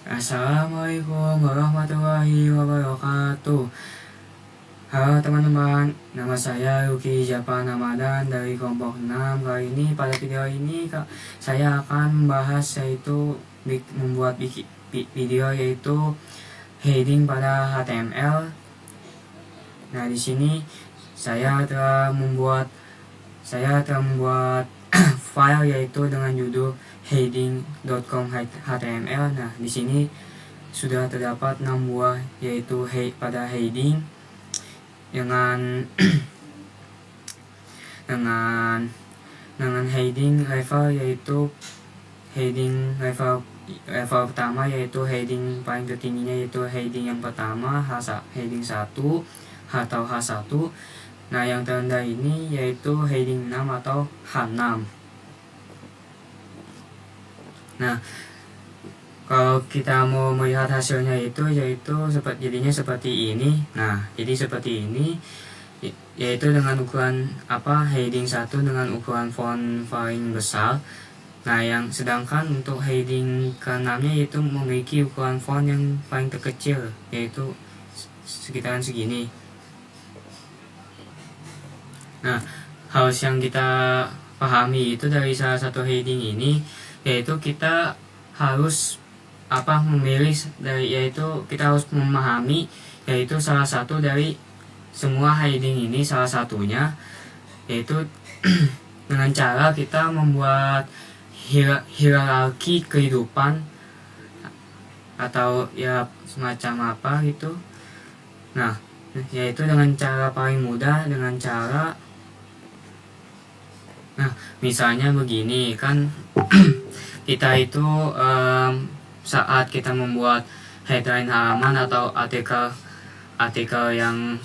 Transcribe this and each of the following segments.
Assalamualaikum warahmatullahi wabarakatuh. Halo teman-teman, nama saya Yuki Japa Ramadan dari kelompok 6. Kali ini pada video ini saya akan membahas yaitu membuat video yaitu heading pada HTML. Nah, di sini saya telah membuat file yaitu dengan judul heading.com HTML. Nah, di sini sudah terdapat 6 buah yaitu pada heading dengan dengan heading level, yaitu heading level pertama yaitu heading paling tertingginya yaitu heading yang pertama heading 1 atau H1. Nah, yang terendah ini yaitu heading 6 atau H6. Nah, kalau kita mau melihat hasilnya yaitu jadinya seperti ini. Nah, jadi seperti ini yaitu dengan ukuran heading 1 dengan ukuran font paling besar. Nah, yang sedangkan untuk heading ke-6 nya yaitu memiliki ukuran font yang paling terkecil yaitu sekitaran segini. Nah, harus yang kita pahami itu dari salah satu heading ini yaitu kita harus memilih yaitu kita harus memahami yaitu salah satu dari semua heading ini, salah satunya yaitu dengan cara kita membuat hierarki kehidupan atau ya semacam apa gitu. Nah, yaitu dengan cara paling mudah, dengan cara misalnya begini kan. Kita itu saat kita membuat headline halaman atau artikel yang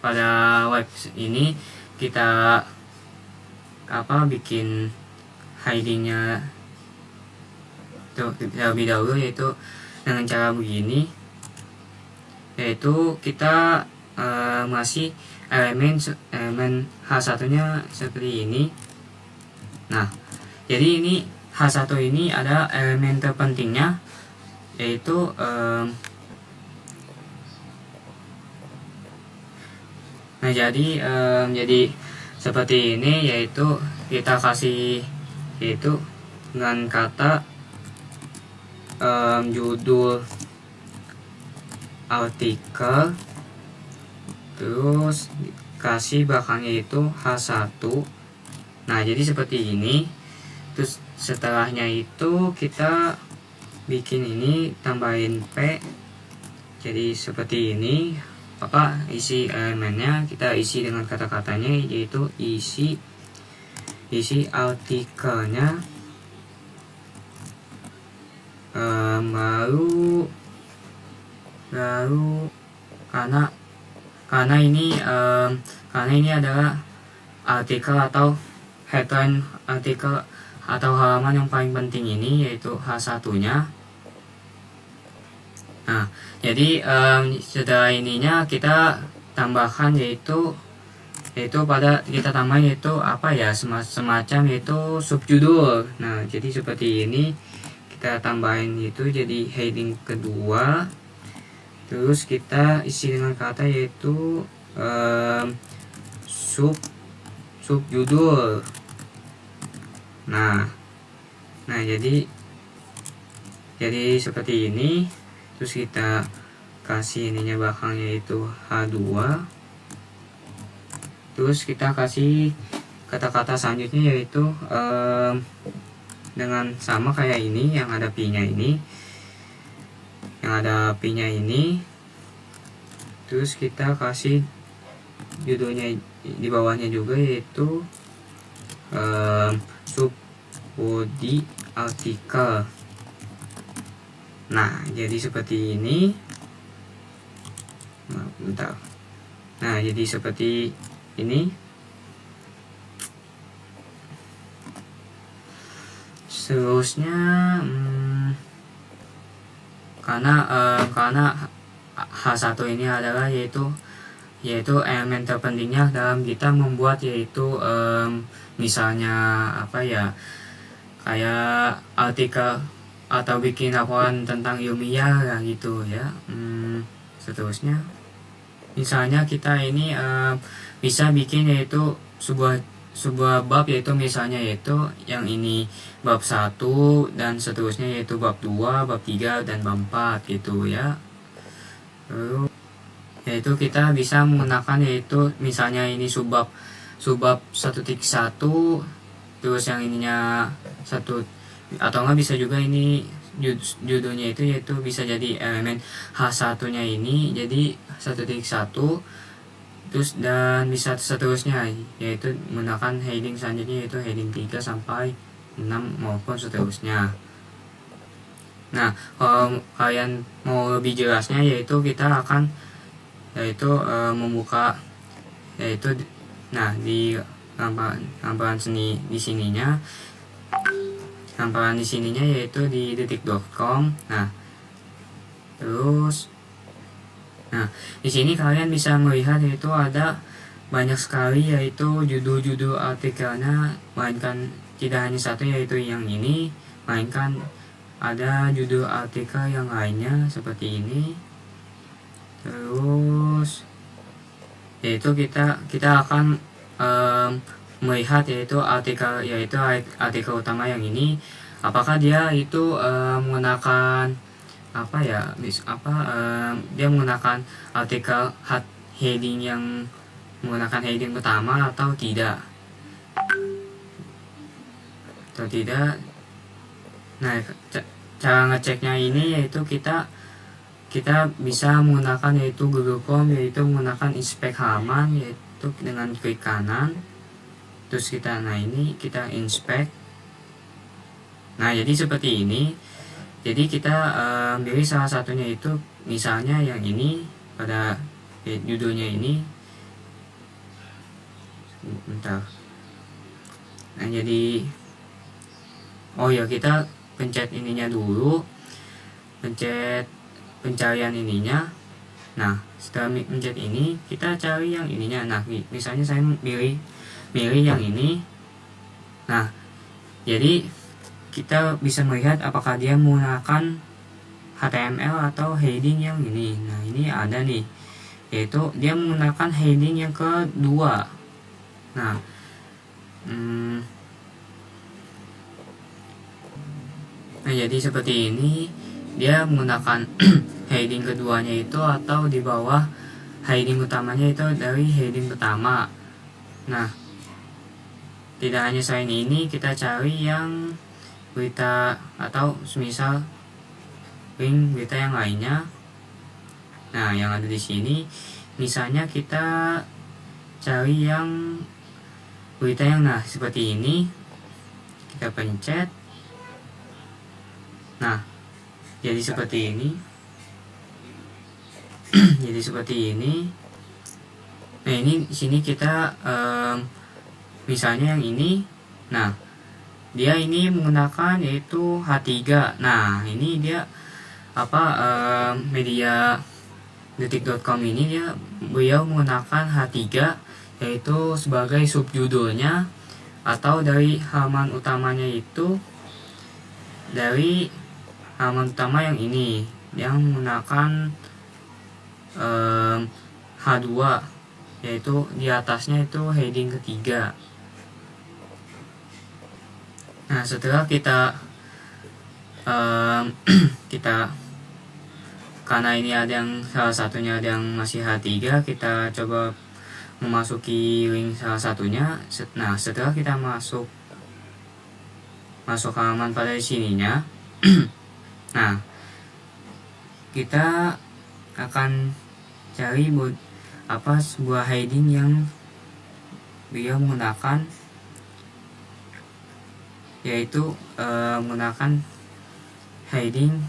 pada web ini, kita bikin headingnya terlebih dahulu yaitu dengan cara begini, yaitu kita masih elemen H1 nya seperti ini. Nah, jadi ini H1 ini ada elemen terpentingnya yaitu jadi seperti ini, yaitu kita kasih yaitu dengan kata judul artikel, terus kasih belakangnya itu H1. Nah, jadi seperti ini. Terus setelahnya itu kita bikin ini, tambahin P, jadi seperti ini. Isi elemennya kita isi dengan kata-katanya, yaitu isi artikelnya. Baru karena ini adalah artikel atau headline artikel atau halaman yang paling penting ini, yaitu H1 nya. Nah, jadi setelah ininya kita tambahkan yaitu kita tambahin yaitu semacam yaitu subjudul. Nah, jadi seperti ini kita tambahin itu jadi heading kedua. Terus kita isi dengan kata yaitu subjudul. Nah, jadi seperti ini. Terus kita kasih ininya belakangnya itu H2. Terus kita kasih kata-kata selanjutnya yaitu dengan sama kayak ini, yang ada P-nya ini. Terus kita kasih judulnya di bawahnya juga yaitu body artikel. Nah, jadi seperti ini. Nah, jadi seperti ini. Seterusnya karena H1 ini adalah yaitu elemen terpentingnya dalam kita membuat yaitu misalnya kayak atau bikin laporan tentang ilmiah lah gitu ya. Seterusnya misalnya kita ini bisa bikin yaitu sebuah bab, yaitu misalnya yaitu yang ini bab 1 dan seterusnya yaitu bab 2, bab 3 dan bab 4 gitu ya. Lalu yaitu kita bisa menggunakan yaitu misalnya ini subbab 1.1, terus yang ininya satu, atau enggak bisa juga ini judulnya itu yaitu bisa jadi elemen H1 nya ini jadi 1.1, terus dan bisa seterusnya yaitu menggunakan heading selanjutnya yaitu heading 3 sampai 6 maupun seterusnya. Nah, kalau kalian mau lebih jelasnya yaitu kita akan yaitu membuka yaitu di gambaran seni di sininya, gambaran di sininya yaitu di detik.com. Terus di sini kalian bisa melihat yaitu ada banyak sekali yaitu judul-judul artikelnya, mainkan tidak hanya satu yaitu yang ini, mainkan ada judul artikel yang lainnya seperti ini. Terus yaitu kita akan melihat yaitu artikel utama yang ini, apakah dia itu menggunakan dia menggunakan artikel heading yang menggunakan heading utama atau tidak. Nah, cara ngeceknya ini yaitu kita bisa menggunakan yaitu Google Form, yaitu menggunakan inspect halaman yaitu dengan klik kanan, terus kita inspect. Nah, jadi seperti ini. Jadi kita pilih salah satunya itu misalnya yang ini pada judulnya ini. Bentar. Nah, jadi kita pencet ininya dulu, pencet pencarian ininya. Nah, setelah pencet ini kita cari yang ininya. Nah, misalnya saya pilih yang ini. Nah, jadi kita bisa melihat apakah dia menggunakan HTML atau heading yang ini. Nah, ini ada nih, yaitu dia menggunakan heading yang kedua. Nah, jadi seperti ini, dia menggunakan heading keduanya itu atau di bawah heading utamanya itu dari heading pertama. Nah, tidak hanya selain ini, kita cari yang berita atau semisal link berita yang lainnya. Nah, yang ada di sini misalnya kita cari yang berita yang seperti ini, kita pencet. Nah, jadi seperti ini. Jadi seperti ini. Nah, ini di sini kita misalnya yang ini. Nah, dia ini menggunakan yaitu H3. Nah, ini dia media detik.com ini beliau menggunakan H3 yaitu sebagai subjudulnya, atau dari halaman utamanya itu dari halaman utama yang ini yang menggunakan H2, yaitu di atasnya itu heading ketiga. Nah, setelah kita karena ini ada yang salah satunya ada yang masih H3, kita coba memasuki link salah satunya. Nah, setelah kita masuk halaman pada sininya, nah, kita akan cari sebuah heading yang beliau menggunakan, yaitu menggunakan heading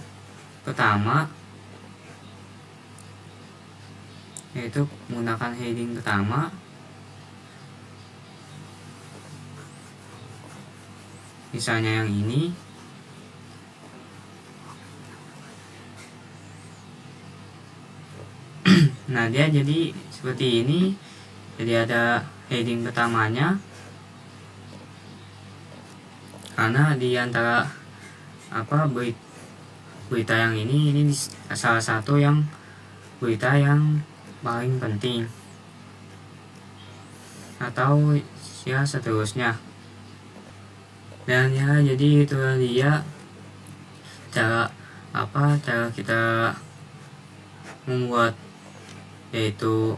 pertama, misalnya yang ini. Nah, dia jadi seperti ini. Jadi ada heading pertamanya, karena di antara berita yang ini salah satu yang berita yang paling penting, atau ya seterusnya. Dan ya jadi itu dia cara kita membuat yaitu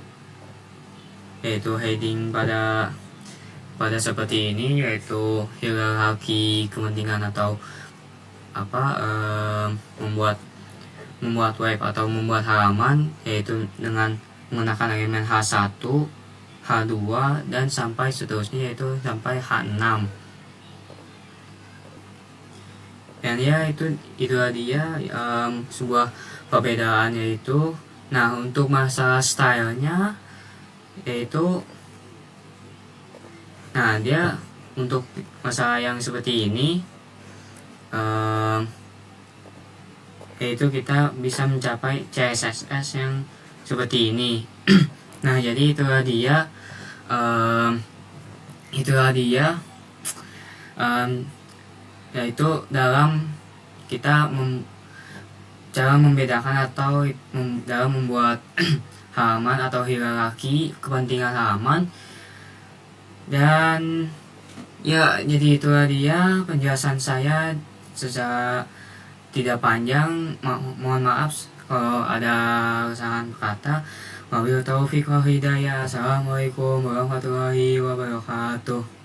heading pada seperti ini, yaitu hierarki kepentingan atau membuat web atau membuat halaman, yaitu dengan menggunakan elemen H1, H2 dan sampai seterusnya, yaitu sampai H6. Dan ya itu dia sebuah perbedaan, yaitu nah untuk masalah stylenya, yaitu nah dia untuk masalah yang seperti ini yaitu kita bisa mencapai CSS yang seperti ini. Nah jadi itulah dia yaitu dalam kita cara membedakan atau dalam membuat halaman atau hierarki kepentingan halaman. Dan ya jadi itulah dia penjelasan saya secara tidak panjang. Mohon maaf kalau ada kesalahan kata. Wabillahi taufiq wal hidayah. Assalamualaikum warahmatullahi wabarakatuh.